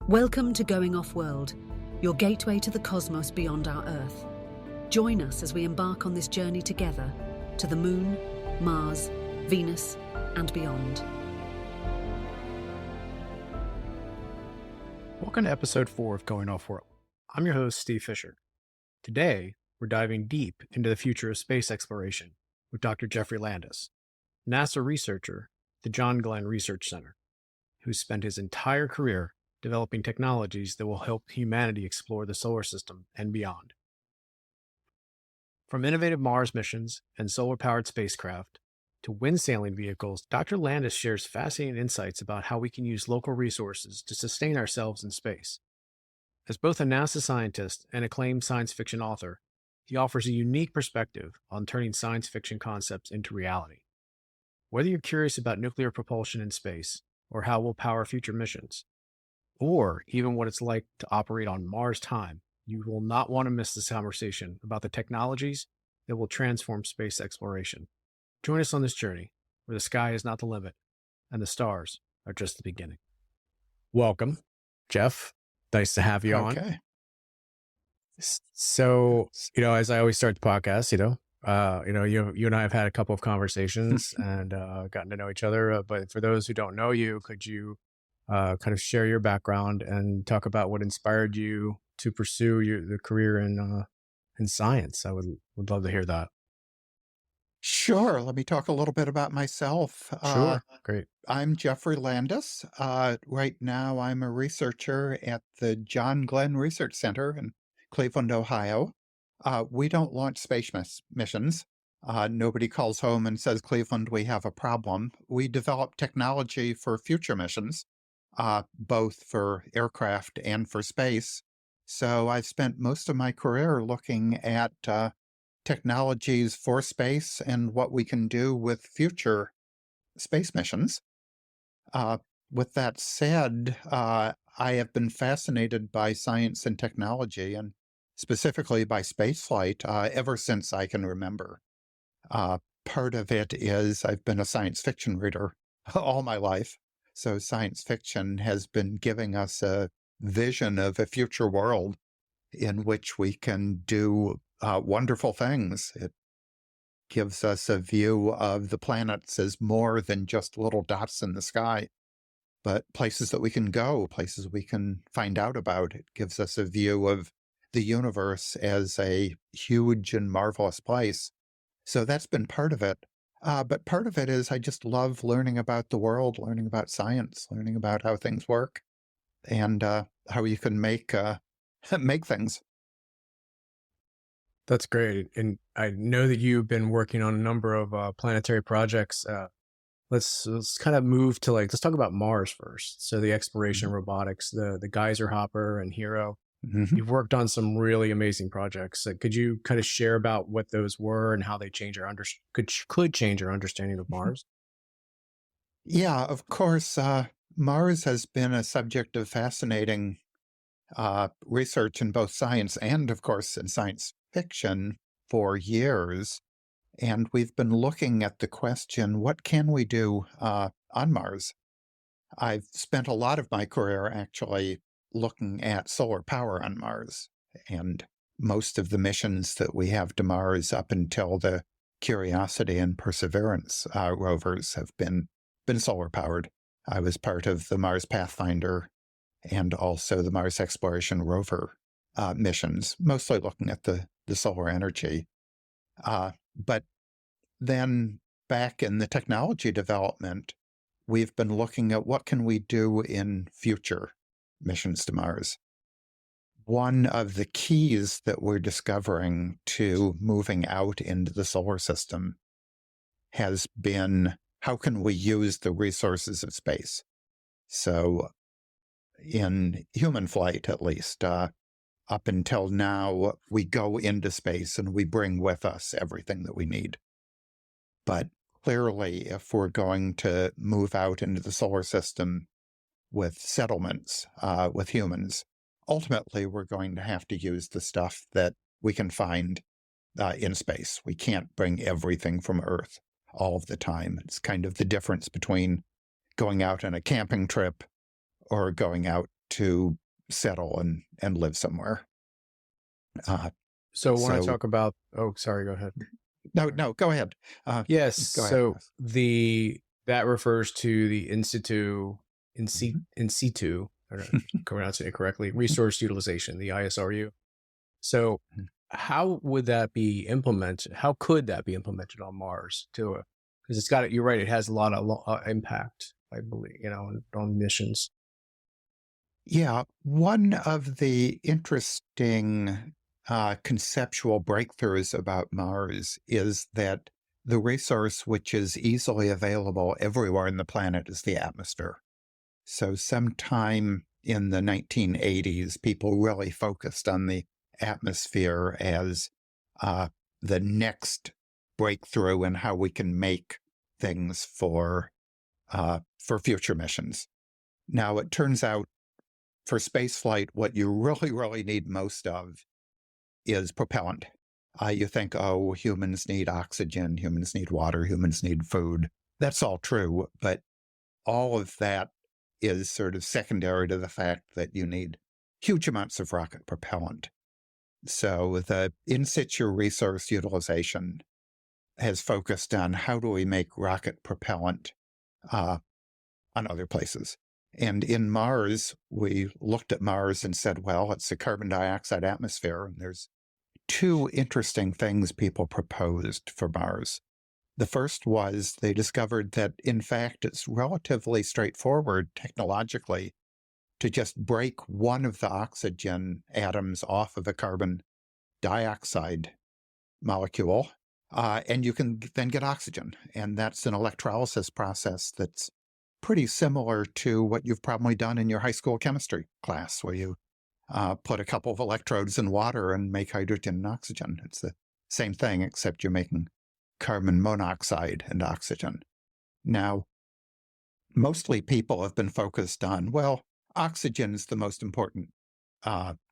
Welcome to Going Off-World, your gateway to the cosmos beyond our Earth. Join us as we embark on this journey together to the Moon, Mars, Venus, and beyond. Welcome to episode 4 of Going Off-World. I'm your host, Steve Fisher. Today, we're diving deep into the future of space exploration with Dr. Jeffrey Landis, NASA researcher at the John Glenn Research Center, who's spent his entire career developing technologies that will help humanity explore the solar system and beyond. From innovative Mars missions and solar-powered spacecraft to wind-sailing vehicles, Dr. Landis shares fascinating insights about how we can use local resources to sustain ourselves in space. As both a NASA scientist and acclaimed science fiction author, he offers a unique perspective on turning science fiction concepts into reality. Whether you're curious about nuclear propulsion in space, or how we'll power future missions, or even what it's like to operate on Mars time, you will not want to miss this conversation about the technologies that will transform space exploration. Join us on this journey where the sky is not the limit and the stars are just the beginning. Welcome, Jeff. Nice to have you on. Okay. So, as I always start the podcast, you and I have had a couple of conversations and gotten to know each other. But for those who don't know you, could you kind of share your background and talk about what inspired you to pursue the career in science? I would love to hear that. Sure. Let me talk a little bit about myself. Sure. Great. I'm Jeffrey Landis. Right now, I'm a researcher at the John Glenn Research Center in Cleveland, Ohio. We don't launch space missions. Nobody calls home and says, Cleveland, we have a problem. We develop technology for future missions, both for aircraft and for space. So I've spent most of my career looking at technologies for space and what we can do with future space missions. With that said, I have been fascinated by science and technology, and specifically by spaceflight, ever since I can remember. Part of it is I've been a science fiction reader all my life. So science fiction has been giving us a vision of a future world in which we can do wonderful things. It gives us a view of the planets as more than just little dots in the sky, but places that we can go, places we can find out about. It gives us a view of the universe as a huge and marvelous place. So that's been part of it. But part of it is I just love learning about the world, learning about science, learning about how things work, and how you can make things. That's great. And I know that you've been working on a number of planetary projects. Let's kind of move to let's talk about Mars first. So the exploration robotics, the Geyser Hopper and Hero. Mm-hmm. You've worked on some really amazing projects. Could you kind of share about what those were and how they change could change our understanding of Mars? Yeah, of course. Mars has been a subject of fascinating research in both science and, of course, in science fiction for years. And we've been looking at the question, what can we do on Mars? I've spent a lot of my career actually looking at solar power on Mars. And most of the missions that we have to Mars up until the Curiosity and Perseverance rovers have been solar powered. I was part of the Mars Pathfinder and also the Mars Exploration Rover missions, mostly looking at the solar energy. But then back in the technology development, we've been looking at what can we do in future missions to Mars. One of the keys that we're discovering to moving out into the solar system has been how can we use the resources of space? So in human flight, at least, up until now, we go into space and we bring with us everything that we need. But clearly, if we're going to move out into the solar system with settlements, with humans, ultimately we're going to have to use the stuff that we can find in space. We can't bring everything from Earth all of the time. It's kind of the difference between going out on a camping trip or going out to settle and live somewhere. So when I So talk about, oh, sorry, go ahead. no, go ahead. Yes. Go ahead. So that refers to the Mhm. in situ, I don't know if I'm pronouncing it correctly, resource utilization, the ISRU. So Mhm. how would that be implemented? How could that be implemented on Mars too? Because it's got it. You're right. It has a lot of impact, I believe, on missions. Yeah, one of the interesting conceptual breakthroughs about Mars is that the resource which is easily available everywhere on the planet is the atmosphere. So, sometime in the 1980s, people really focused on the atmosphere as uh, the next breakthrough in how we can make things for future missions. Now, it turns out for spaceflight, what you really, really need most of is propellant. You think, oh, humans need oxygen, humans need water, humans need food. That's all true, but all of that is sort of secondary to the fact that you need huge amounts of rocket propellant. So the in situ resource utilization has focused on how do we make rocket propellant uh, on other places. And in Mars, we looked at Mars and said, well, it's a carbon dioxide atmosphere. And there's two interesting things people proposed for Mars. The first was they discovered that, in fact, it's relatively straightforward technologically to just break one of the oxygen atoms off of a carbon dioxide molecule, and you can then get oxygen. And that's an electrolysis process that's pretty similar to what you've probably done in your high school chemistry class, where you put a couple of electrodes in water and make hydrogen and oxygen. It's the same thing, except you're making carbon monoxide and oxygen. Now, mostly people have been focused on, well, oxygen is the most important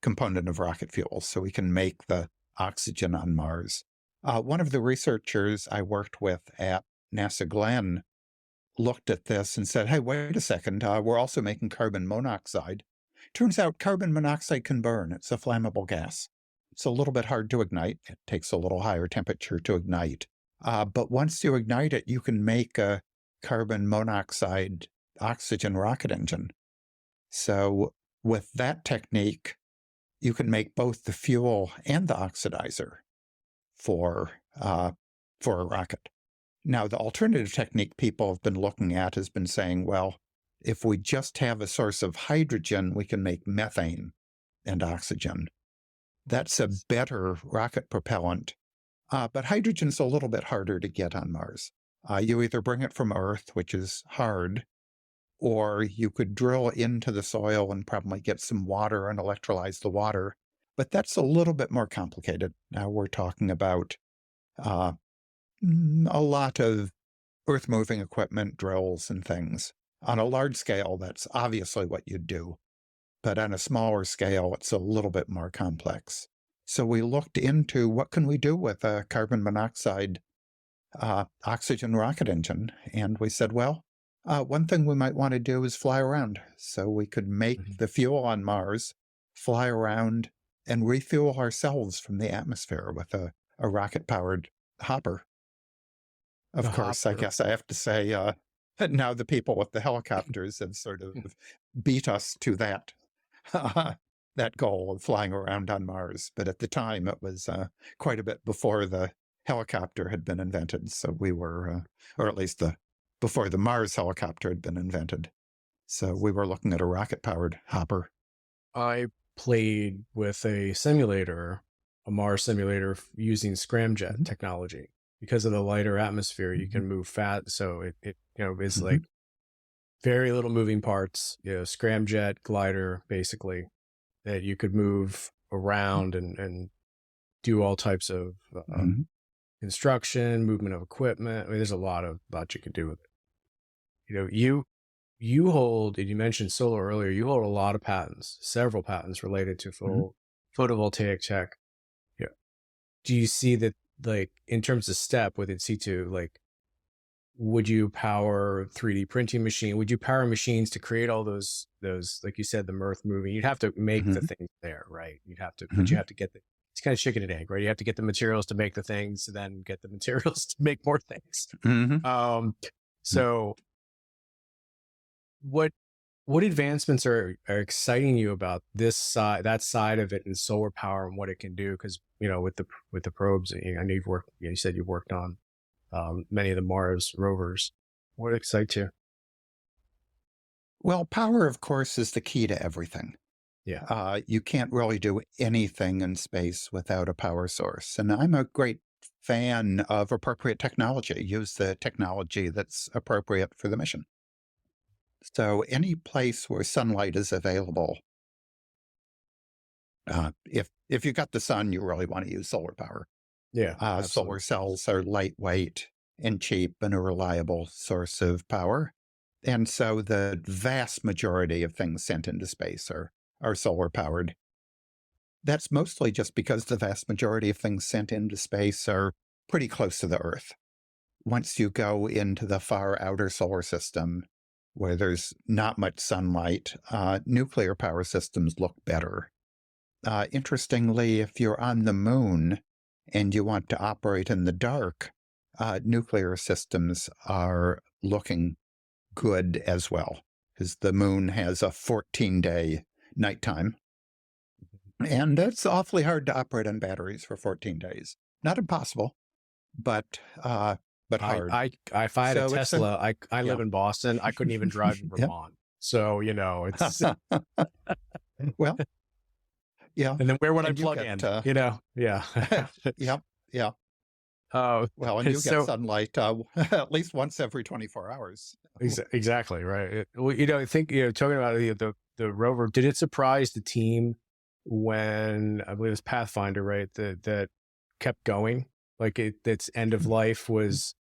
component of rocket fuel, so we can make the oxygen on Mars. One of the researchers I worked with at NASA Glenn looked at this and said, hey, wait a second, we're also making carbon monoxide. Turns out carbon monoxide can burn. It's a flammable gas. It's a little bit hard to ignite. It takes a little higher temperature to ignite. But once you ignite it, you can make a carbon monoxide oxygen rocket engine. So with that technique, you can make both the fuel and the oxidizer for a rocket. Now, the alternative technique people have been looking at has been saying, well, if we just have a source of hydrogen, we can make methane and oxygen. That's a better rocket propellant, but hydrogen's a little bit harder to get on Mars. You either bring it from Earth, which is hard, or you could drill into the soil and probably get some water and electrolyze the water. But that's a little bit more complicated. Now we're talking about a lot of earth-moving equipment, drills, and things. On a large scale, that's obviously what you'd do. But on a smaller scale, it's a little bit more complex. So we looked into what can we do with a carbon monoxide oxygen rocket engine. And we said, well, one thing we might want to do is fly around. So we could make the fuel on Mars, fly around, and refuel ourselves from the atmosphere with a rocket-powered hopper. The Of course, I hopper. guess I have to say, now the people with the helicopters have sort of beat us to that that goal of flying around on Mars. But at the time, it was quite a bit before the helicopter had been invented. So we were, or at least before the Mars helicopter had been invented. So we were looking at a rocket-powered hopper. I played with a simulator, a Mars simulator using scramjet technology. Because of the lighter atmosphere, you can move fast. So it is like very little moving parts, scramjet, glider, basically, that you could move around and do all types of construction, movement of equipment. I mean, there's a lot you could do with it. You hold, and you mentioned solar earlier, you hold a lot of patents, several patents related to photovoltaic tech. Yeah. Do you see that, like, in terms of step with in situ, like, would you power 3D printing machine? Would you power machines to create all those, like you said, the mirth moving? You'd have to make the things there, right? But you have to get it's kind of chicken and egg, right? You have to get the materials to make the things, then get the materials to make more things. So what advancements are exciting you about that side of it, and solar power and what it can do? Because, with the probes, I know you said you've worked on many of the Mars rovers. What excites you? Well, power, of course, is the key to everything. Yeah. You can't really do anything in space without a power source. And I'm a great fan of appropriate technology. Use the technology that's appropriate for the mission. So any place where sunlight is available, if you've got the sun, you really want to use solar power. Yeah. Solar cells are lightweight and cheap and a reliable source of power. And so the vast majority of things sent into space are solar powered. That's mostly just because the vast majority of things sent into space are pretty close to the Earth. Once you go into the far outer solar system, where there's not much sunlight, nuclear power systems look better. Interestingly, if you're on the moon and you want to operate in the dark, nuclear systems are looking good as well, because the moon has a 14-day nighttime. And it's awfully hard to operate on batteries for 14 days. Not impossible, but hard. If I had a Tesla, I live in Boston. I couldn't even drive in Vermont. So, it's well, yeah. And then where would I plug in? Yeah. Yeah. Well, and you get sunlight at least once every 24 hours. Exactly, right. I think, talking about the rover, did it surprise the team when, I believe it was Pathfinder, right, that kept going? Like its end of life was,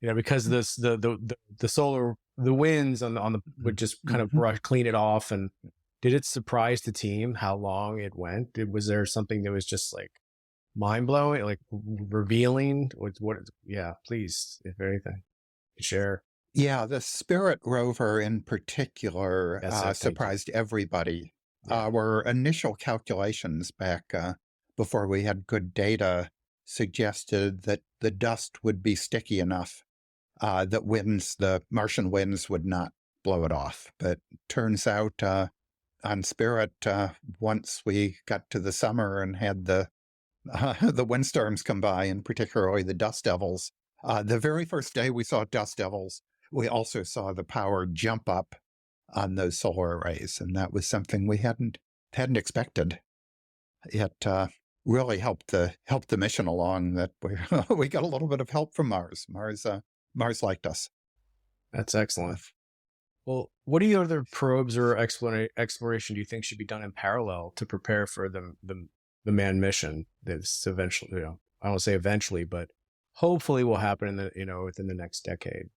because the solar, the winds on the would just kind of clean it off. And did it surprise the team how long it went? Was there something that was just like mind blowing, like revealing? Yeah, please, if anything, share. Yeah, the Spirit rover in particular surprised everybody. Yeah. Our initial calculations back before we had good data suggested that the dust would be sticky enough that the Martian winds would not blow it off. But turns out on Spirit, once we got to the summer and had the windstorms come by, and particularly the dust devils, the very first day we saw dust devils, we also saw the power jump up on those solar arrays, and that was something we hadn't expected. It really helped the mission along. That we got a little bit of help from Mars. Mars liked us. That's excellent. Well, what are the other probes or exploration do you think should be done in parallel to prepare for the manned mission that's eventually, I don't say eventually, but hopefully will happen within the next decade,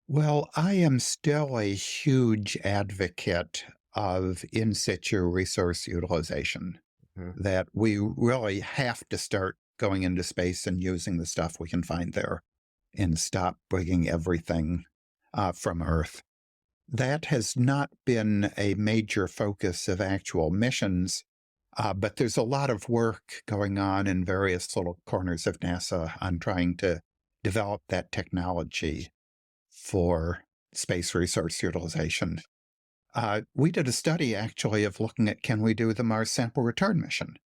Well, I am still a huge advocate of in-situ resource utilization, that we really have to start going into space and using the stuff we can find there and stop bringing everything from Earth. That has not been a major focus of actual missions, but there's a lot of work going on in various little corners of NASA on trying to develop that technology for space resource utilization. We did a study, actually, of looking at can we do the Mars sample return mission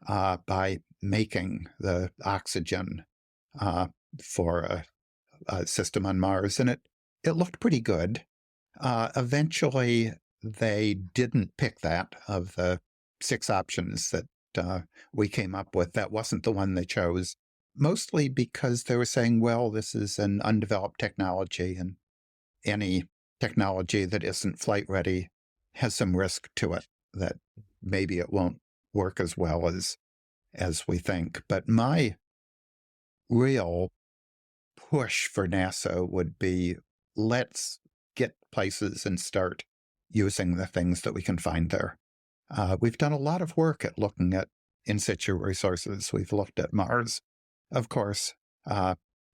by making the oxygen for a system on Mars, and it looked pretty good. Eventually, they didn't pick that. Of the 6 options that we came up with, that wasn't the one they chose, mostly because they were saying, well, this is an undeveloped technology, and any technology that isn't flight ready has some risk to it, that maybe it won't work as well as we think. But my real push for NASA would be, let's get places and start using the things that we can find there. We've done a lot of work at looking at in situ resources. We've looked at Mars, of course,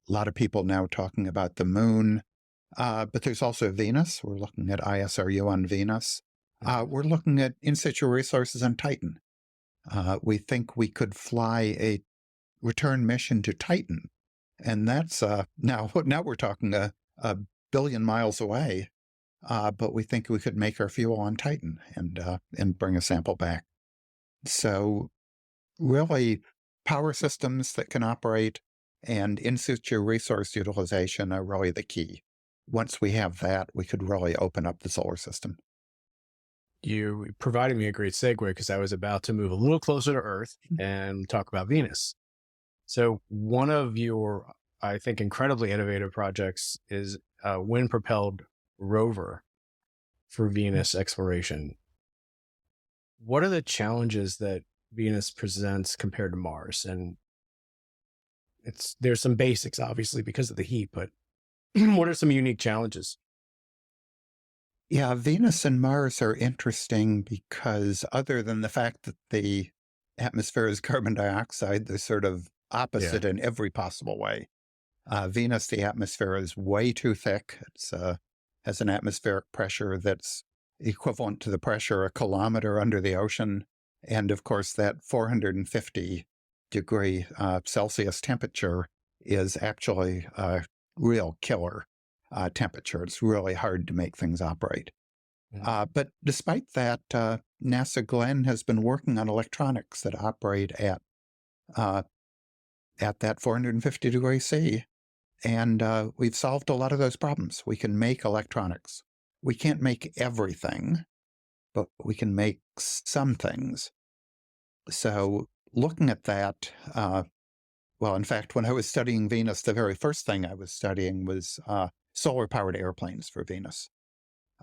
A lot of people now talking about the moon, but there's also Venus. We're looking at ISRU on Venus. Mhm. We're looking at in-situ resources on Titan. We think we could fly a return mission to Titan, and that's now we're talking a billion miles away. But we think we could make our fuel on Titan and bring a sample back. So really, power systems that can operate and in situ resource utilization are really the key. Once we have that, we could really open up the solar system. You provided me a great segue because I was about to move a little closer to Earth Mhm. and talk about Venus. So, one of your, I think, incredibly innovative projects is a wind propelled rover for Venus exploration. What are the challenges that Venus presents compared to Mars? And there's some basics, obviously, because of the heat, but what are some unique challenges? Yeah, Venus and Mars are interesting because other than the fact that the atmosphere is carbon dioxide, they're sort of Yeah. opposite in every possible way. Venus, the atmosphere is way too thick. It's has an atmospheric pressure that's equivalent to the pressure a kilometer under the ocean, and of course that 450-degree Celsius temperature is actually a real killer temperature. It's really hard to make things operate. Mhm. But despite that, NASA Glenn has been working on electronics that operate uh, at that 450 degree C, and we've solved a lot of those problems. We can make electronics. We can't make everything, but we can make some things. So, looking at that, well, in fact, when I was studying Venus, the very first thing I was studying was solar powered airplanes for Venus.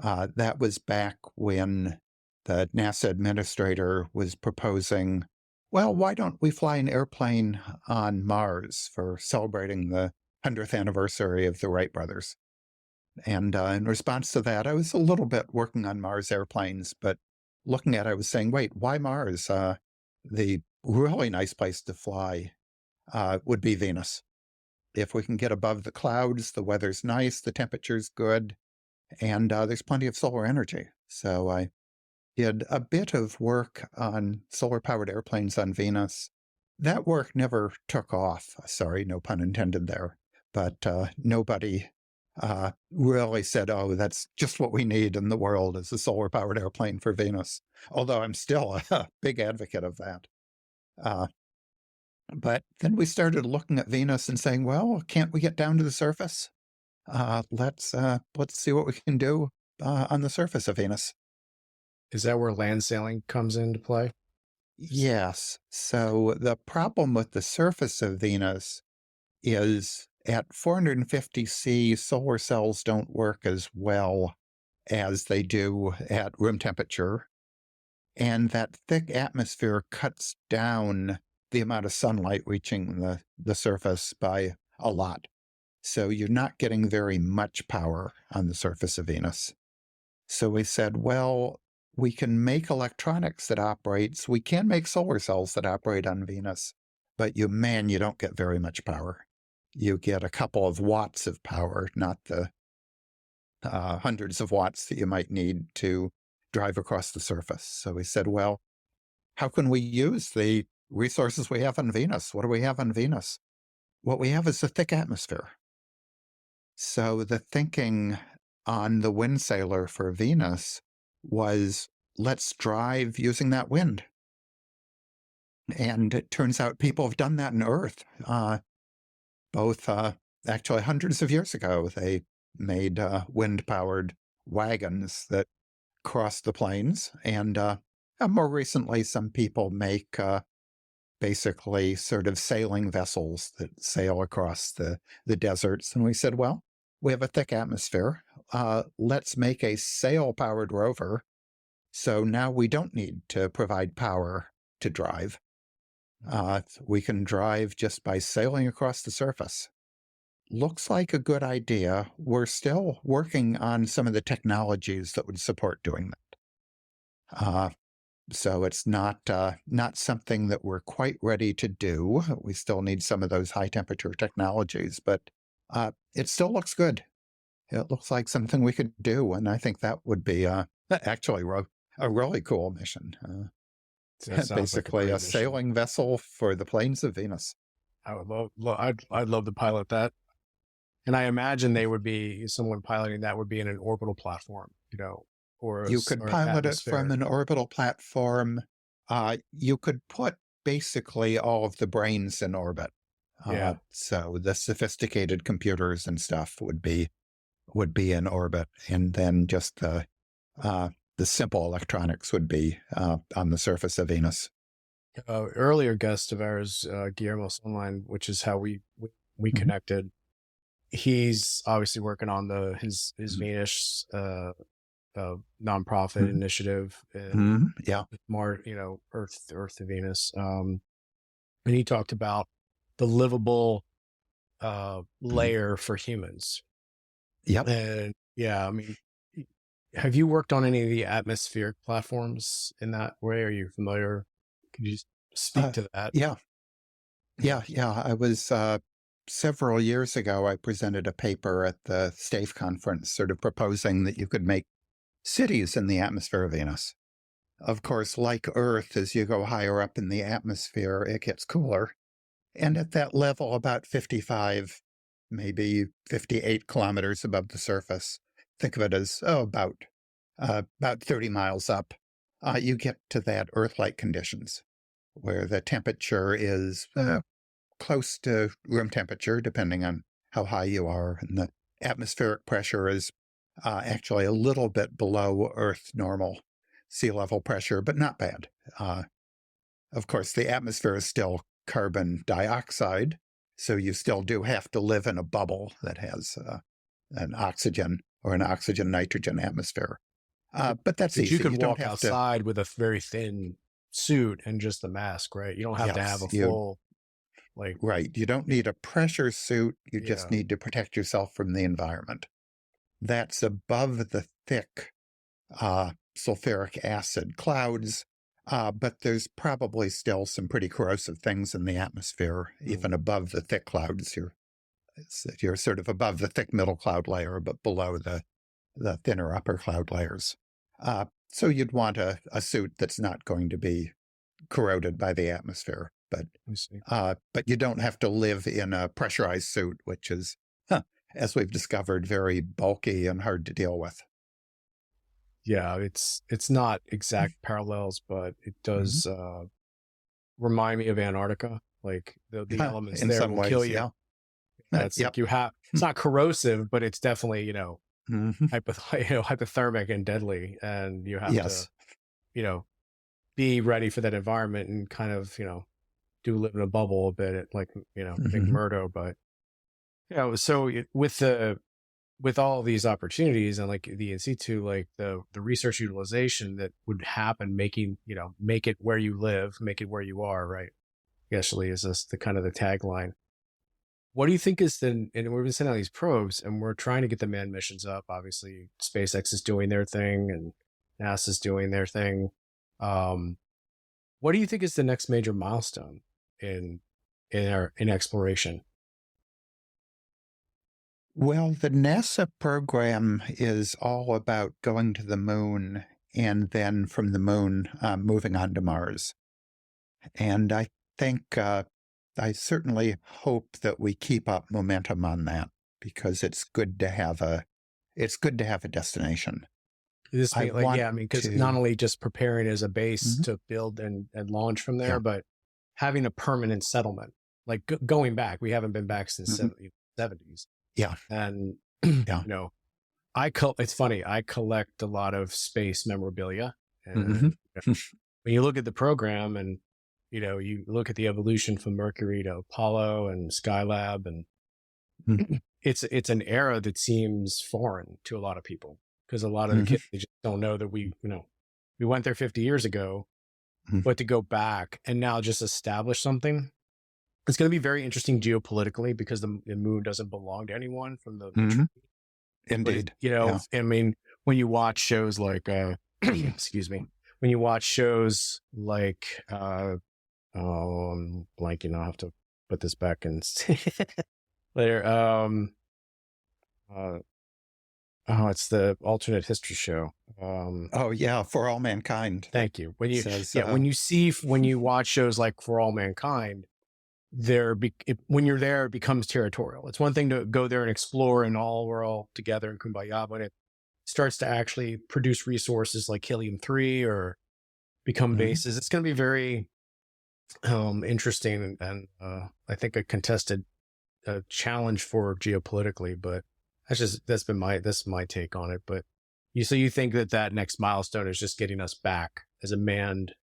That was back when the NASA administrator was proposing, well, why don't we fly an airplane on Mars for celebrating the 100th anniversary of the Wright brothers? And in response to that, I was a little bit working on Mars airplanes, but looking at it, I was saying, wait, why Mars? The really nice place to fly would be Venus. If we can get above the clouds, the weather's nice, the temperature's good, and there's plenty of solar energy. So I did a bit of work on solar powered airplanes on Venus. That work never took off. Sorry, no pun intended there. But nobody really said, oh, that's just what we need in the world is a solar powered airplane for Venus. Although I'm still a big advocate of that. Uh, but then we started looking at Venus and saying, well, can't we get down to the surface? Let's see what we can do on the surface of Venus. Is that where land sailing comes into play? Yes. So the problem with the surface of Venus is at 450 C, solar cells don't work as well as they do at room temperature. And that thick atmosphere cuts down the amount of sunlight reaching the surface by a lot. So you're not getting very much power on the surface of Venus. So we said, well, we can make electronics that operates. We can make solar cells that operate on Venus, but you don't get very much power. You get a couple of watts of power, not the hundreds of watts that you might need to drive across the surface. So we said, well, how can we use the resources we have on Venus? What do we have on Venus? What we have is a thick atmosphere. So the thinking on the wind sailor for Venus was let's drive using that wind. And it turns out people have done that on Earth, both actually hundreds of years ago. They made wind powered wagons that cross the plains. And more recently, some people make basically sort of sailing vessels that sail across the deserts. And we said, well, we have a thick atmosphere. Let's make a sail powered rover. So now we don't need to provide power to drive. We can drive just by sailing across the surface. Looks like a good idea. We're still working on some of the technologies that would support doing that. So it's not something that we're quite ready to do. We still need some of those high temperature technologies, but it still looks good. It looks like something we could do, and I think that would be actually a really cool mission. So that sounds like a Basically, a great mission. sailing vessel for the plains of Venus. I would I'd love to pilot that. And I imagine they would be someone piloting that would be in an orbital platform, or You could or pilot it from atmospheric. an orbital platform. You could put basically all of the brains in orbit. Yeah. So the sophisticated computers and stuff would be in orbit, and then just the simple electronics would be on the surface of Venus. Earlier guest of ours, Guillermo Sunline, which is how we Mhm. connected. He's obviously working on his Venus nonprofit Mhm. initiative and Mhm. Yeah. more, Earth to Venus. And he talked about the livable Mhm. layer for humans. Yep. And yeah, I mean, have you worked on any of the atmospheric platforms in that way? Are you familiar? Could you speak Uh, to that? yeah. Yeah. Yeah. I was several years ago. I presented a paper at the STAFE conference, sort of proposing that you could make cities in the atmosphere of Venus. Of course, like Earth, as you go higher up in the atmosphere, it gets cooler. And at that level, about 55, maybe 58 kilometers above the surface, think of it as, about 30 miles up, you get to that Earth-like conditions where the temperature is close to room temperature, depending on how high you are. And the atmospheric pressure is actually a little bit below Earth normal sea level pressure, but not bad. Uh, of course, the atmosphere is still carbon dioxide, so you still do have to live in a bubble that has an oxygen or an oxygen nitrogen atmosphere. But that's But you easy. could You don't walk have to, outside with a very thin suit and just the mask, right? You don't have to have yes, a full, like, right. You don't need a pressure suit. You just yeah. need to protect yourself from the environment. That's above the thick sulfuric acid clouds, but there's probably still some pretty corrosive things in the atmosphere, Mm. even above the thick clouds. You're sort of above the thick middle cloud layer, but below the thinner upper cloud layers. So you'd want a suit that's not going to be corroded by the atmosphere, Let me see. but you don't have to live in a pressurized suit, which is, as we've discovered, very bulky and hard to deal with. Yeah, it's not exact parallels, but it Mhm. does remind me of Antarctica. Like the elements In there some will kill ways, you. yeah. It's Yep. like you have it's not corrosive, but it's definitely, Mhm. hypothermic and deadly. And you have to, Yes. you know, be ready for that environment and kind of, do live in a bubble a bit, like, Mhm. McMurdo. But so with all these opportunities and like the in-situ, like the research utilization that would happen, make it where you live, make it where you are, right? Actually, is this the kind of the tagline? What do you think is and we've been sending out these probes and we're trying to get the manned missions up. Obviously, SpaceX is doing their thing and NASA's doing their thing. Um, what do you think is the next major milestone in in exploration? Well, the NASA program is all about going to the moon and then from the moon moving on to Mars. And I think I certainly hope that we keep up momentum on that because it's good to have a destination. This I mean, like, want yeah, I mean, because not to. only just preparing as a base Mhm. to build and launch from there, Yeah. but having a permanent settlement, like going back. We haven't been back since Mhm. 70s. Yeah. And, Yeah. it's funny, I collect a lot of space memorabilia. Mhm. And when you look at the program and, you look at the evolution from Mercury to Apollo and Skylab, and it's an era that seems foreign to a lot of people because a lot of the Mhm. kids, they just don't know that we went there 50 years ago, Mhm. but to go back and now just establish something, it's going to be very interesting geopolitically because the moon doesn't belong to anyone from the Mhm. but Indeed. I Yeah. mean, when you watch shows like, excuse me, when you watch shows like, I'm blanking, I'll have to put this back and later. Uh, oh, it's the alternate history show. Oh yeah, For All Mankind. Thank you. When you, Says, when you watch shows like For All Mankind, when you're there, it becomes territorial. It's one thing to go there and explore and we're all together in Kumbaya, but it starts to actually produce resources like helium-3 or become bases. It's going to be very interesting and I think a contested challenge for geopolitically, but that's my take on it. But you think that next milestone is just getting us back as a manned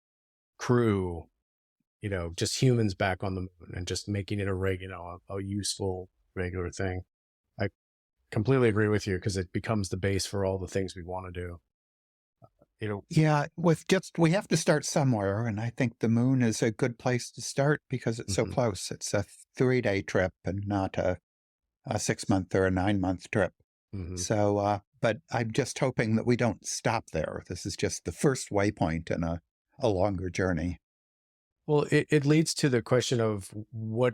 crew, just humans back on the moon and just making it a useful regular thing. I completely agree with you because it becomes the base for all the things we want to do. Yeah, we have to start somewhere, and I think the moon is a good place to start because it's so close. It's a 3-day trip and not a 6-month or a 9-month trip. So, but I'm just hoping that we don't stop there. This is just the first waypoint in a longer journey. Well, it leads to the question of what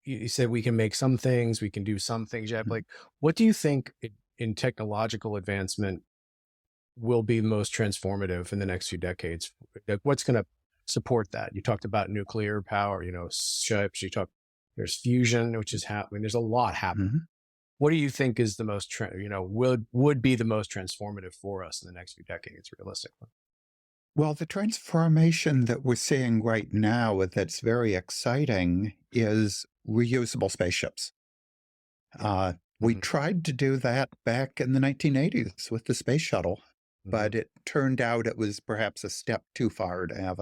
you said. We can make some things, we can do some things. Like, what do you think in technological advancement will be most transformative in the next few decades? Like, what's going to support that? You talked about nuclear power, ships. There's fusion, which is happening. There's a lot happening. What do you think is the most, would be the most transformative for us in the next few decades, realistically? Well, the transformation that we're seeing right now that's very exciting is reusable spaceships. We tried to do that back in the 1980s with the space shuttle, but it turned out it was perhaps a step too far to have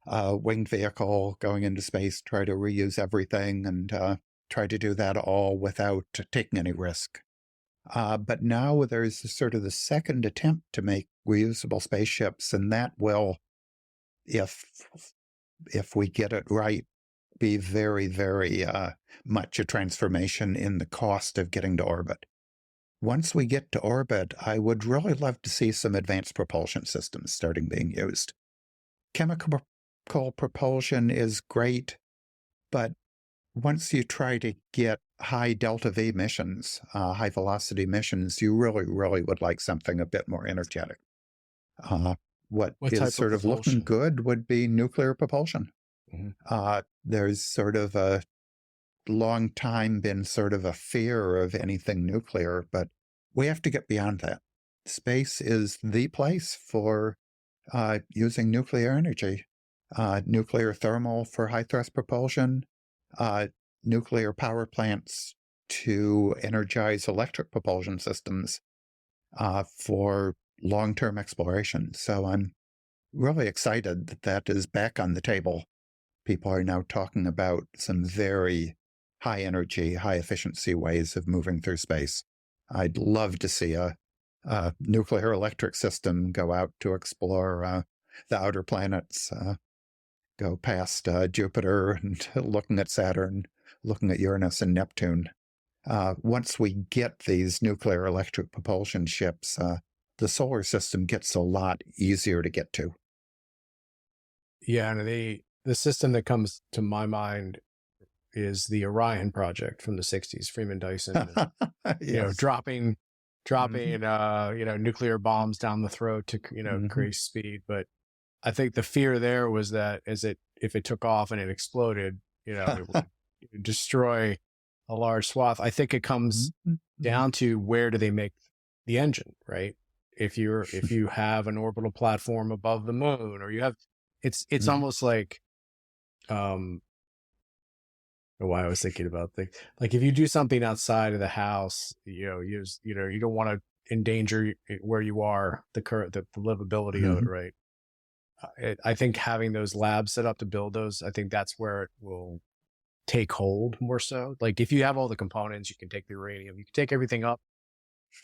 a winged vehicle going into space, try to reuse everything and try to do that all without taking any risk. But now there's sort of the second attempt to make reusable spaceships, and that will, if we get it right, be very, very much a transformation in the cost of getting to orbit. Once we get to orbit, I would really love to see some advanced propulsion systems starting being used. Chemical propulsion is great, but once you try to get high delta V missions, high velocity missions, you really, really would like something a bit more energetic. What is sort of looking good would be nuclear propulsion. There's sort of a long time been sort of a fear of anything nuclear, but we have to get beyond that. Space is the place for using nuclear energy, nuclear thermal for high thrust propulsion, nuclear power plants to energize electric propulsion systems for long-term exploration. So I'm really excited that that is back on the table. People are now talking about some very high energy, high efficiency ways of moving through space. I'd love to see a nuclear electric system go out to explore the outer planets, go past Jupiter and looking at Saturn, looking at Uranus and Neptune. Once we get these nuclear electric propulsion ships, the solar system gets a lot easier to get to. Yeah, and the system that comes to my mind is the Orion project from the 60s, Freeman Dyson, Yes. dropping nuclear bombs down the throat to increase speed. But I think the fear there was that if it took off and it exploded, it would destroy a large swath. I think it comes down to where do they make the engine, right? If you have an orbital platform above the moon, or you have, it's almost like, why I was thinking about things like if you do something outside of the house, you don't want to endanger where you are, the livability of it, right? I think having those labs set up to build those, I think that's where it will take hold more so. Like if you have all the components, you can take the uranium, you can take everything up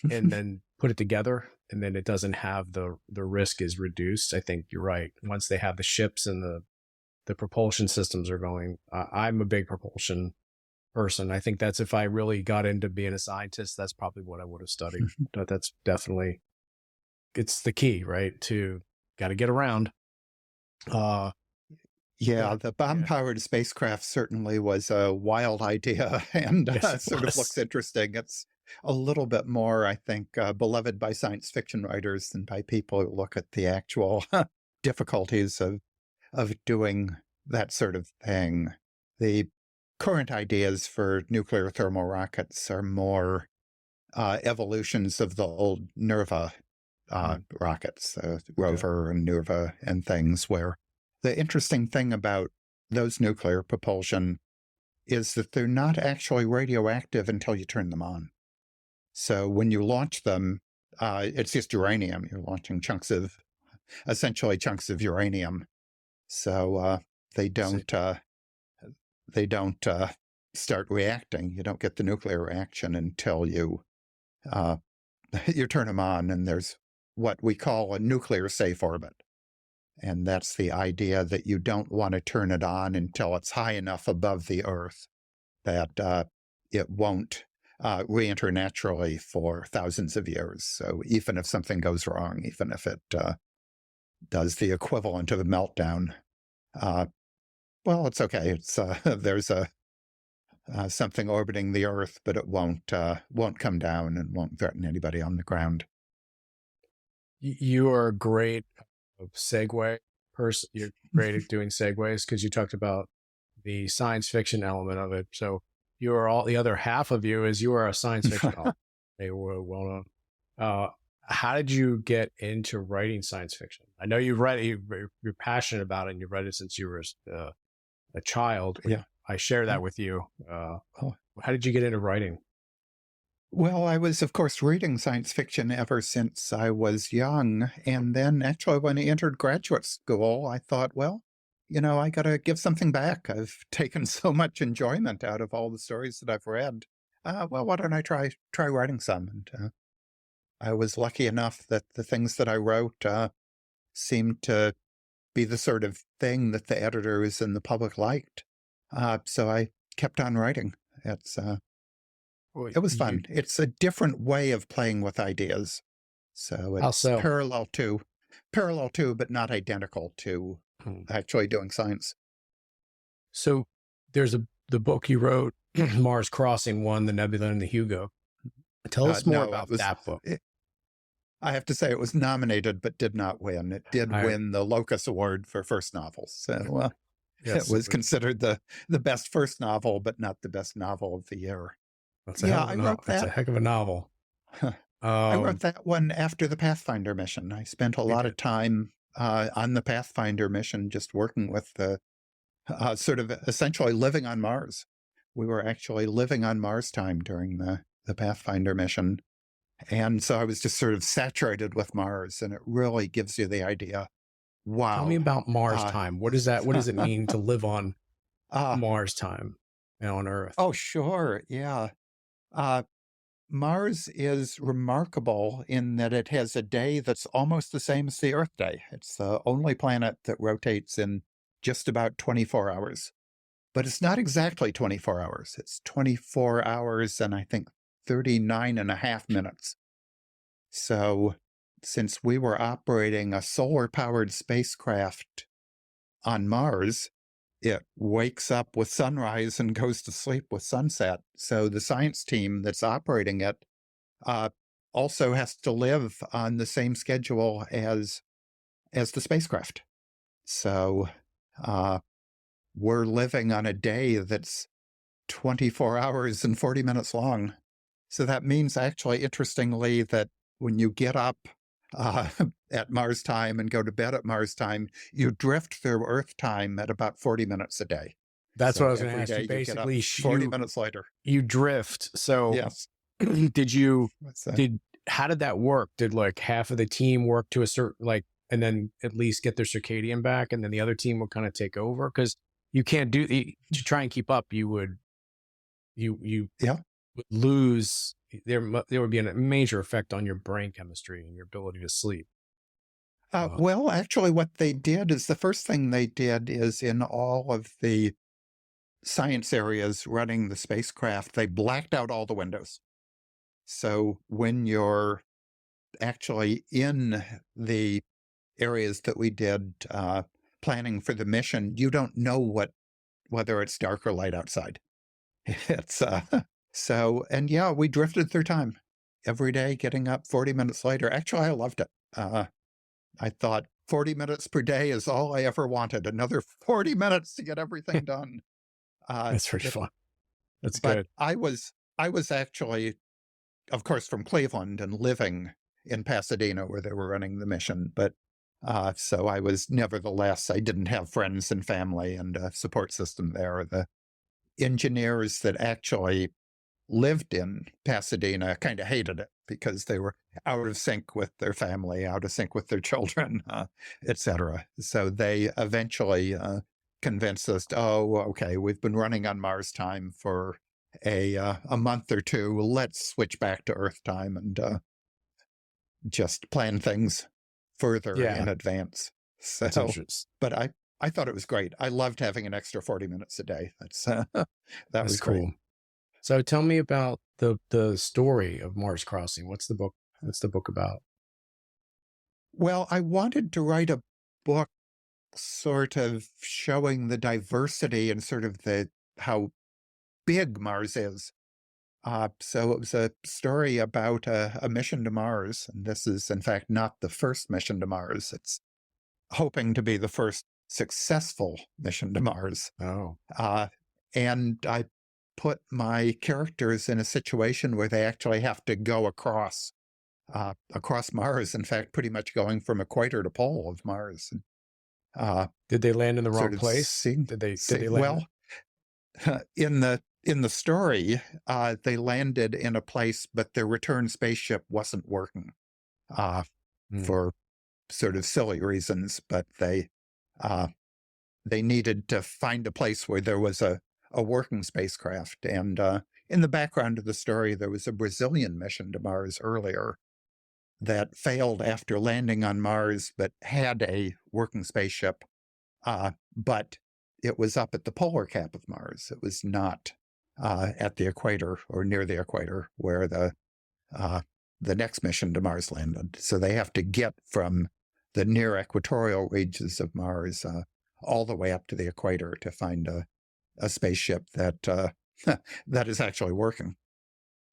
and then put it together, and then it doesn't have the risk is reduced. I think you're right. Once they have the ships and the propulsion systems are going, I'm a big propulsion person. I think that's, if I really got into being a scientist, that's probably what I would have studied. But that's definitely, it's the key, right? To got to get around. Uh, Yeah, yeah, the yeah, bomb-powered spacecraft certainly was a wild idea and yes, it sort of looks was. interesting. It's a little bit more, I think, beloved by science fiction writers than by people who look at the actual difficulties of doing that sort of thing. The current ideas for nuclear thermal rockets are more evolutions of the old NERVA Mm, rockets, okay. Rover and NERVA and things, where the interesting thing about those nuclear propulsion is that they're not actually radioactive until you turn them on. So when you launch them, it's just uranium. You're launching essentially chunks of uranium. So they See, don't uh, they don't start reacting. You don't get the nuclear reaction until uh, you turn them on, and there's what we call a nuclear safe orbit. And that's the idea that you don't want to turn it on until it's high enough above the Earth that it won't re-enter naturally for thousands of years. So even if something goes wrong, even if it does the equivalent of a meltdown, uh, well, it's okay. It's there's a something orbiting the Earth, but it won't come down and won't threaten anybody on the ground. you are a great segue person. You're great at doing segues because you talked about the science fiction element of it. So you are all the other half of you is you are a science fiction author. They were well known. Uh, how did you get into writing science fiction? I know you've read it, you're passionate about it, and you've read it since you were a child. Yeah. I share Yeah. that with you. Oh. How did you get into writing? Well, I was, of course, reading science fiction ever since I was young. And then actually, when I entered graduate school, I thought, well, I got to give something back. I've taken so much enjoyment out of all the stories that I've read. Well, why don't I try writing some? And I was lucky enough that the things that I wrote seemed to be the sort of thing that the editors and the public liked. So I kept on writing. It's Well, It was you, fun. It's a different way of playing with ideas. So how it's so? parallel to, but not identical to Hmm. actually doing science. So there's the book you wrote, Mars Crossing, won the Nebula and the Hugo. Tell us more No, about that book. I have to say it was nominated, but did not win. It did I win the Locus Award for first novel. So it yes, was considered the best first novel, but not the best novel of the year. that's a hell Yeah, of a I novel. wrote That's a that. heck of a novel. I wrote Um, that one after the Pathfinder mission. I spent a you lot did. of time on the Pathfinder mission, just working with the sort of essentially living on Mars. We were actually living on Mars time during the Pathfinder mission. And so I was just sort of saturated with Mars, and it really gives you the idea. Tell me Wow. about Mars Uh, time. What is that? What does it mean to live on uh, Mars time and on Earth? oh, sure. Yeah. Uh, Mars is remarkable in that it has a day that's almost the same as the Earth day. It's the only planet that rotates in just about 24 hours. But it's not exactly 24 hours. It's 24 hours and I think 39 and a half minutes. So, since we were operating a solar powered spacecraft on Mars, it wakes up with sunrise and goes to sleep with sunset. So, the science team that's operating it uh, also has to live on the same schedule as the spacecraft. So, uh, we're living on a day that's 24 hours and 40 minutes long. So that means actually, interestingly, that when you get up uh, at Mars time and go to bed at Mars time, you drift through Earth time at about 40 minutes a day. That's what I So was going to every ask you. day you get up Basically, 40 minutes later. you drift. So Yes. did you What's did how did that work? Did like half of the team work to a certain like and then at least get their circadian back and then the other team would kind of take over? Because you can't do to try and keep up, you Yeah. would lose there would be a major effect on your brain chemistry and your ability to sleep. Well, actually, what they did is the first thing they did is in all of the science areas running the spacecraft, they blacked out all the windows. So when you're actually in the areas that we did planning for the mission, you don't know whether it's dark or light outside. It's and yeah, we drifted through time every day, getting up 40 minutes later. Actually, I loved it. I thought 40 minutes per day is all I ever wanted. Another 40 minutes to get everything done. That's pretty fun. That's But good. I was actually, of course, from Cleveland and living in Pasadena where they were running the mission. But so I was nevertheless, I didn't have friends and family and a support system there. The engineers that actually lived in Pasadena kind of hated it because they were out of sync with their family, out of sync with their children, etc. So they eventually convinced us, oh, okay, we've been running on Mars time for a month or two. Let's switch back to Earth time and just plan things further in advance. So, That's interesting. but I thought it was great. I loved having an extra 40 minutes a day. That was cool. great. So tell me about the story of Mars Crossing. What's the book? What's the book about? Well, I wanted to write a book sort of showing the diversity and sort of how big Mars is. So it was a story about a mission to Mars. And this is, in fact, not the first mission to Mars. It's hoping to be the first successful mission to Mars. Oh. And I put my characters in a situation where they actually have to go across Mars. In fact, pretty much going from equator to pole of Mars. Did they land in the wrong place? Did they land? Well, in the story, they landed in a place, but their return spaceship wasn't working for sort of silly reasons. But they needed to find a place where there was a working spacecraft. And in the background of the story, there was a Brazilian mission to Mars earlier that failed after landing on Mars, but had a working spaceship. But it was up at the polar cap of Mars. It was not at the equator or near the equator where the next mission to Mars landed. So they have to get from the near equatorial regions of Mars all the way up to the equator to find a spaceship that that is actually working.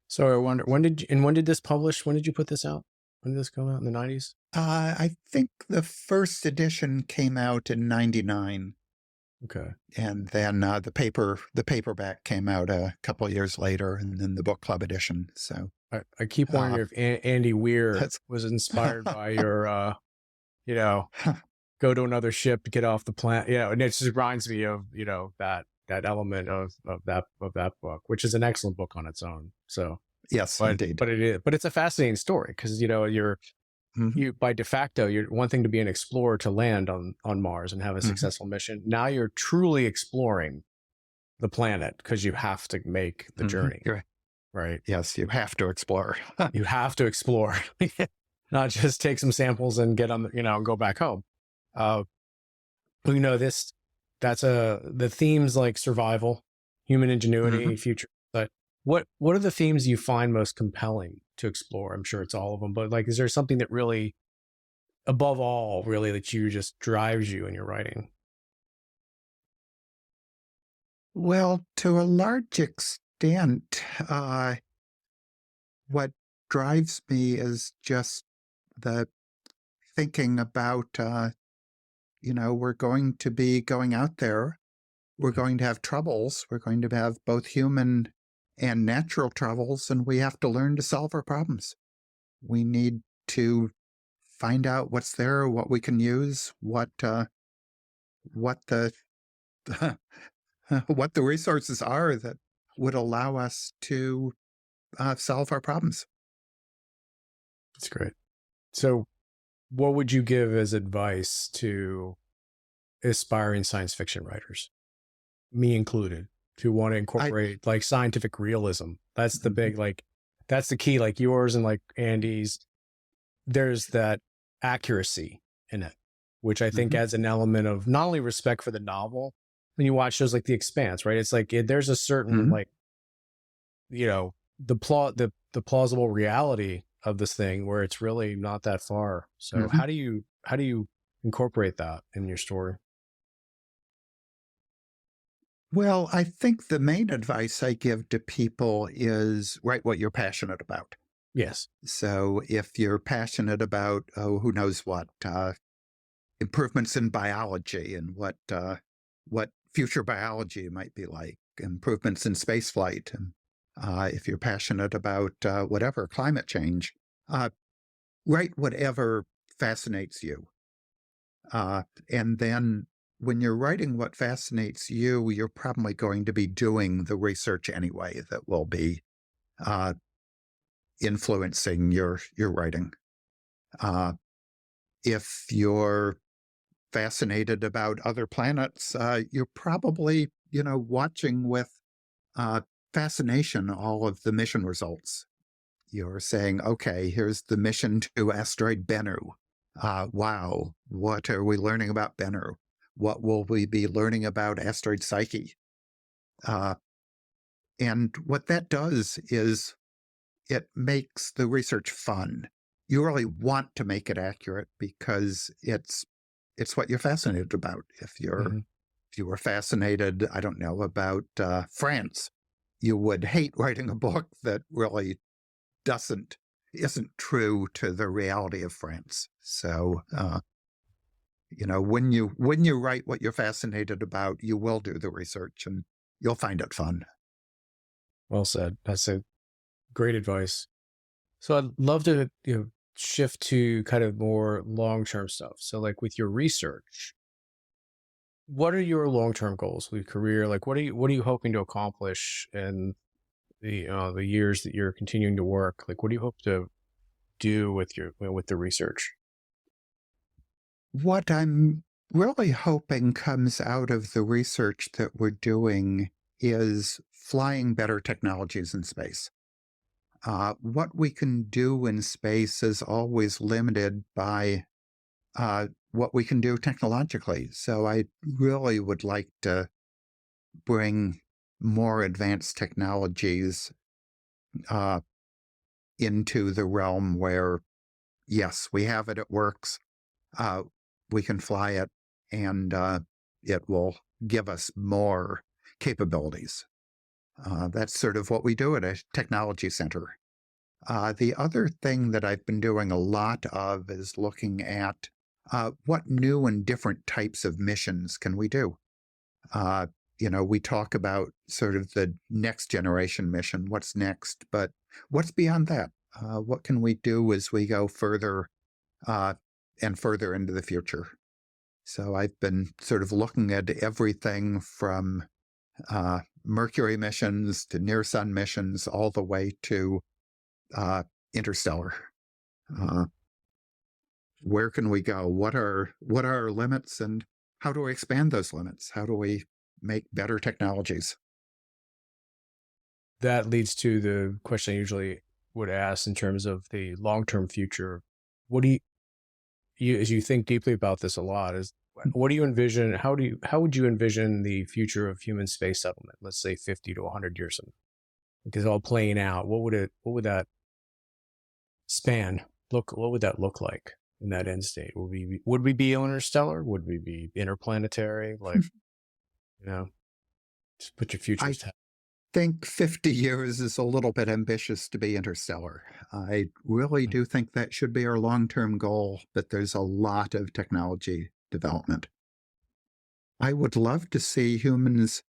So I wonder, when did this publish? When did you put this out? When did this come out, in the 90s? I think the first edition came out in 99. Okay. And then the paperback came out a couple of years later, and then the book club edition. So I keep wondering if Andy Weir was inspired by your, go to another ship to get off the planet. And it just reminds me of, that element of that book, which is an excellent book on its own. So yes, indeed. But it's a fascinating story because you by de facto, you're one thing to be an explorer to land on Mars and have a successful mission. Now you're truly exploring the planet because you have to make the journey. Right. Yes, you have to explore. You have to explore, not just take some samples and get on, and go back home. The themes like survival, human ingenuity, future. But what are the themes you find most compelling to explore? I'm sure it's all of them, but is there something that really, above all, really that you just drives you in your writing? Well, to a large extent, what drives me is just the thinking about, we're going to be going out there. We're going to have troubles. We're going to have both human and natural troubles, and we have to learn to solve our problems. We need to find out what's there, what we can use, what the what the resources are that would allow us to solve our problems. That's great. So what would you give as advice to aspiring science fiction writers, me included, who want to incorporate scientific realism? That's the big, that's the key, yours and Andy's. There's that accuracy in it, which I think adds an element of not only respect for the novel. When you watch shows like The Expanse, right? It's there's a certain the plausible reality of this thing where it's really not that far. So how do you incorporate that in your story? Well, I think the main advice I give to people is write what you're passionate about. Yes. So if you're passionate about, oh, who knows what, improvements in biology and what future biology might be like, improvements in spaceflight, and if you're passionate about whatever climate change, uh, write whatever fascinates you. And then when you're writing what fascinates you, you're probably going to be doing the research anyway that will be uh, influencing your writing. Uh, if you're fascinated about other planets, you're probably, watching with uh, fascination all of the mission results. You're saying, okay, here's the mission to asteroid Bennu. Wow, what are we learning about Bennu? What will we be learning about asteroid Psyche? Uh, and what that does is it makes the research fun. You really want to make it accurate because it's what you're fascinated about. Hmm. If you were fascinated, I don't know, about France, you would hate writing a book that really doesn't isn't true to the reality of France. So when you write what you're fascinated about, you will do the research and you'll find it fun. Well said. That's a great advice. So I'd love to shift to kind of more long-term stuff. So like with your research, what are your long-term goals with your career? Like what are you hoping to accomplish in the years that you're continuing to work? Like what do you hope to do with with the research? What I'm really hoping comes out of the research that we're doing is flying better technologies in space. What we can do in space is always limited by what we can do technologically. So I really would like to bring more advanced technologies uh, into the realm where, yes, we have it, it works, uh, we can fly it, and it will give us more capabilities. That's sort of what we do at a technology center. The other thing that I've been doing a lot of is looking at what new and different types of missions can we do. Uh, we talk about sort of the next generation mission, what's next, but what's beyond that? What can we do as we go further uh, and further into the future? So I've been sort of looking at everything from Mercury missions to near sun missions, all the way to interstellar. Uh, where can we go? What are our limits, and how do we expand those limits? How do we make better technologies? That leads to the question I usually would ask in terms of the long-term future. What do you as you think deeply about this a lot, is what do you envision? How would you envision the future of human space settlement? Let's say 50 to 100 years from now, because all playing out. What would that span look? What would that look like in that end state? Would we be interstellar? Would we be interplanetary? Like just put your I futures. think 50 years is a little bit ambitious to be interstellar. I really do think that should be our long term goal, but there's a lot of technology development. I would love to see humans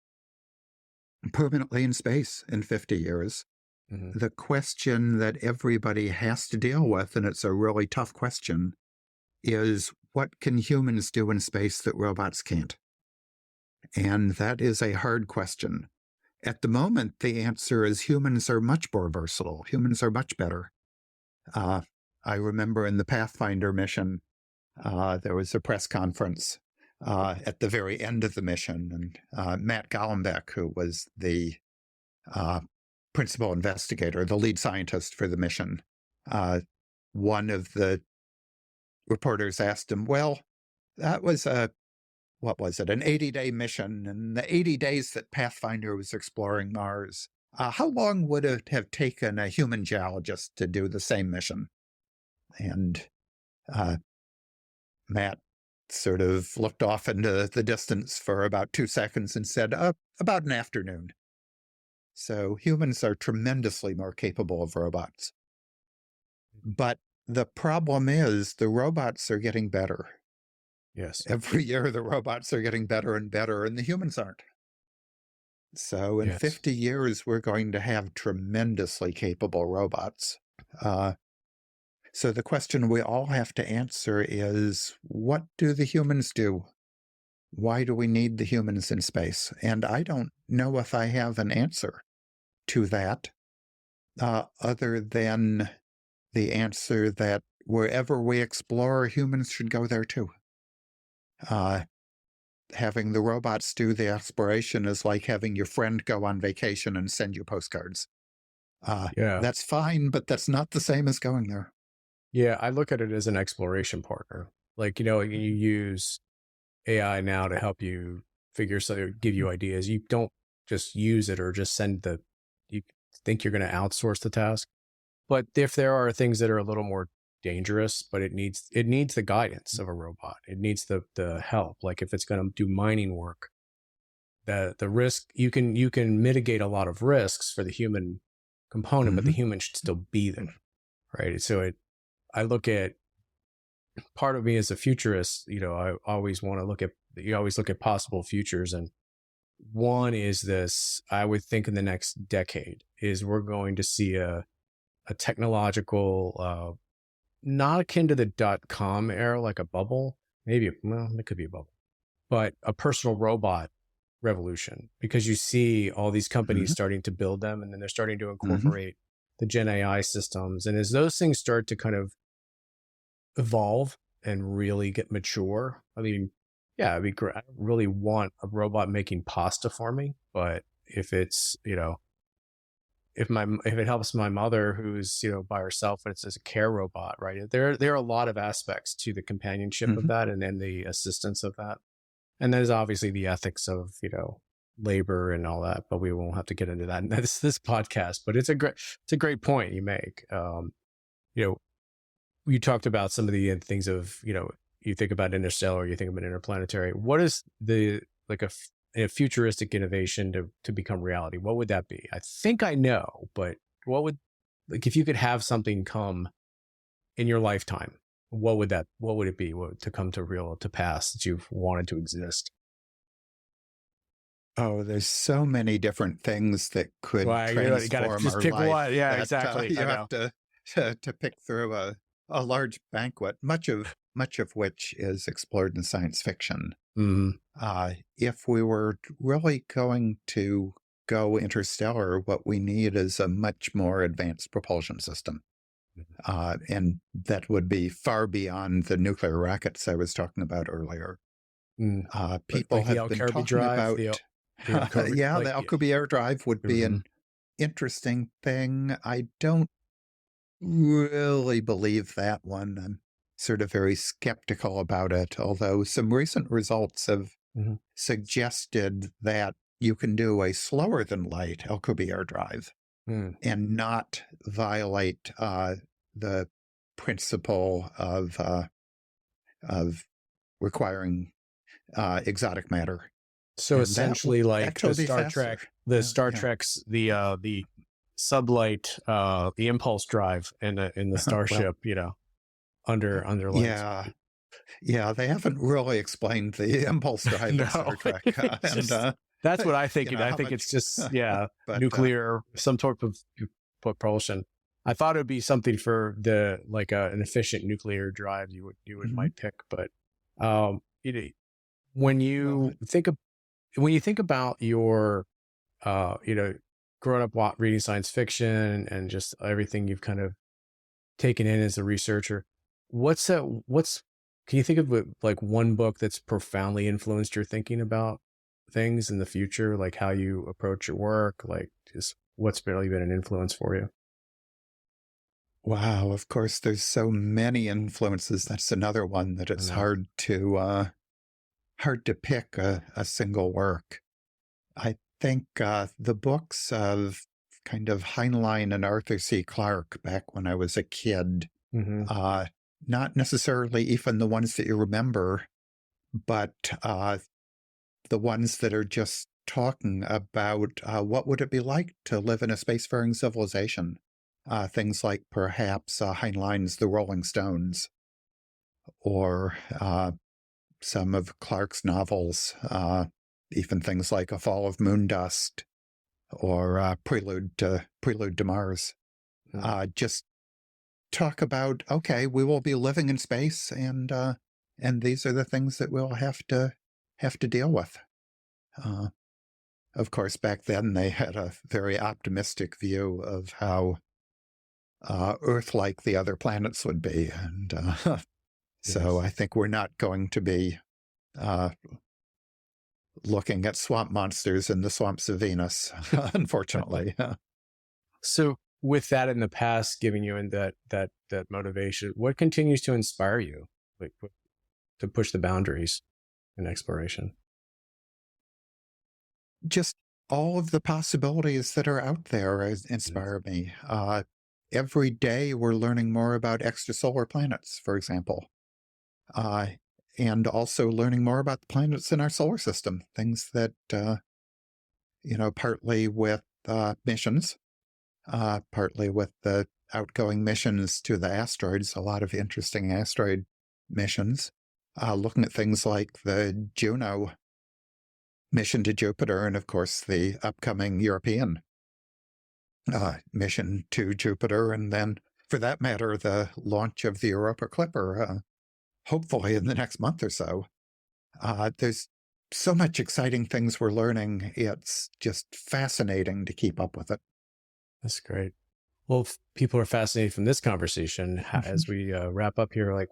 permanently in space in 50 years. Mhm. The question that everybody has to deal with, and it's a really tough question, is what can humans do in space that robots can't? And that is a hard question. At the moment, the answer is humans are much more versatile. Humans are much better. Uh, I remember in the Pathfinder mission, there was a press conference at the very end of the mission, and Matt Gallenbeck, who was the uh, principal investigator, the lead scientist for the mission, one of the reporters asked him, "Well, that was what was it, an 80-day mission, and the 80 days that Pathfinder was exploring Mars, how long would it have taken a human geologist to do the same mission?" And uh, Matt sort of looked off into the distance for about 2 seconds and said, about an afternoon. So humans are tremendously more capable of robots. But the problem is the robots are getting better. Yes. Every year, the robots are getting better and better, and the humans aren't. So in Yes. 50 years, we're going to have tremendously capable robots. So the question we all have to answer is, what do the humans do? Why do we need the humans in space? And I don't know if I have an answer to that, other than the answer that wherever we explore, humans should go there too. Having the robots do the exploration is like having your friend go on vacation and send you postcards. Yeah. That's fine, but that's not the same as going there. Yeah. I look at it as an exploration partner. Like, you use AI now to help you give you ideas. You don't just use it or just you think you're going to outsource the task. But if there are things that are a little more dangerous, but it needs the guidance of a robot. It needs the help. Like if it's going to do mining work, the risk, you can mitigate a lot of risks for the human component, but the human should still be there. Right. So I look at, part of me as a futurist, I always want to you always look at possible futures. And one is this, I would think in the next decade is we're going to see a technological, not akin to the .com era, like a bubble, maybe, well, it could be a bubble, but a personal robot revolution, because you see all these companies starting to build them, and then they're starting to incorporate the Gen AI systems. And as those things start to kind of evolve and really get mature, I mean, yeah, it'd be great. I don't really want a robot making pasta for me, but if it's, if it helps my mother who's by herself, and it's as a care robot, right? There are a lot of aspects to the companionship of that, and then the assistance of that, and there's obviously the ethics of labor and all that. But we won't have to get into that in this podcast. But it's a great point you make. You talked about some of the things of you think about interstellar, you think about interplanetary. What is the a futuristic innovation to become reality? What would that be? I think I know, but what would, if you could have something come in your lifetime, what would it be to come to pass that you've wanted to exist? Oh, there's so many different things that could Well, you gotta transform just our pick life one. Yeah, that exactly. you I have know. to pick through a large banquet, much of which is explored in science fiction. If we were really going to go interstellar, what we need is a much more advanced propulsion system. And that would be far beyond the nuclear rockets I was talking about earlier. People Like the have been Alkerby talking drive, about, the Alkerby, yeah, the Alcubierre drive would be an interesting thing. I don't really believe that one. I'm sort of very skeptical about it, although some recent results have suggested that you can do a slower than light Alcubierre drive and not violate the principle of requiring exotic matter. So And essentially, like the Star Trek, Trek's the sublight, the impulse drive in the starship, under lights. Yeah, they haven't really explained the impulse drive in Star Trek. That's what I think. I think it's much, just but, nuclear, some sort of propulsion. I thought it would be something for the an efficient nuclear drive you might pick, but when you think about your growing up reading science fiction and just everything you've kind of taken in as a researcher, can you think of one book that's profoundly influenced your thinking about things in the future, like how you approach your work, like just what's really been an influence for you? Wow, of course, there's so many influences. That's another one that it's hard to pick a single work. I think the books of kind of Heinlein and Arthur C. Clarke back when I was a kid, not necessarily even the ones that you remember, but the ones that are just talking about what would it be like to live in a spacefaring civilization. Things like perhaps Heinlein's The Rolling Stones, or some of Clarke's novels, even things like A Fall of Moon Dust, or Prelude to Mars. Just talk about, okay, we will be living in space, and these are the things that we'll have to deal with. Of course, back then they had a very optimistic view of how Earth-like the other planets would be, and so Yes. I think we're not going to be looking at swamp monsters in the swamps of Venus, unfortunately. So with that in the past giving you in that motivation, what continues to inspire you, like to push the boundaries in exploration? Just all of the possibilities that are out there Yes. inspire me. Every day we're learning more about extrasolar planets, for example, uh, and also learning more about the planets in our solar system, things that, partly with missions, partly with the outgoing missions to the asteroids, a lot of interesting asteroid missions, looking at things like the Juno mission to Jupiter, and of course the upcoming European mission to Jupiter, and then, for that matter, the launch of the Europa Clipper, hopefully in the next month or so. There's so much exciting things we're learning. It's just fascinating to keep up with it. That's great. Well, if people are fascinated from this conversation, as we wrap up here, like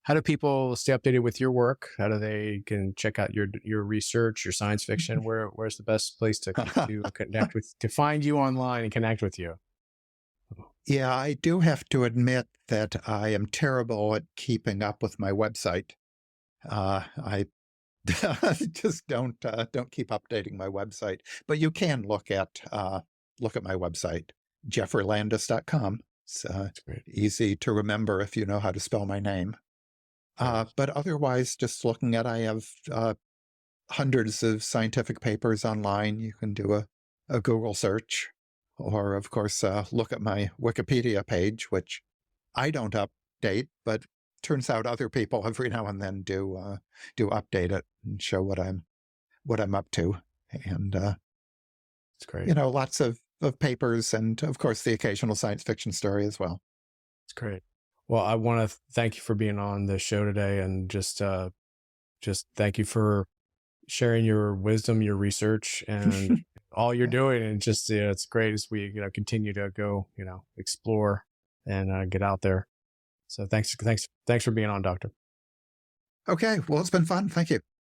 how do people stay updated with your work? How do they can check out your research, your science fiction? Where's the best place to connect with, to find you online and connect with you? Yeah, I do have to admit that I am terrible at keeping up with my website. I just don't keep updating my website. But you can look at my website, jeffreylandis.com. It's That's great. easy to remember if you know how to spell my name. Yes. But otherwise, just looking at, I have hundreds of scientific papers online. You can do a Google search, or of course, look at my Wikipedia page, which I don't update, but turns out other people every now and then do update it and show what I'm up to, and It's great. lots of papers, and of course the occasional science fiction story as well. It's great. Well, I want to thank you for being on the show today, and just thank you for sharing your wisdom, your research, and all you're doing. And just it's great as we continue to go explore and get out there. So thanks for being on, Doctor. Okay, well, it's been fun. Thank you.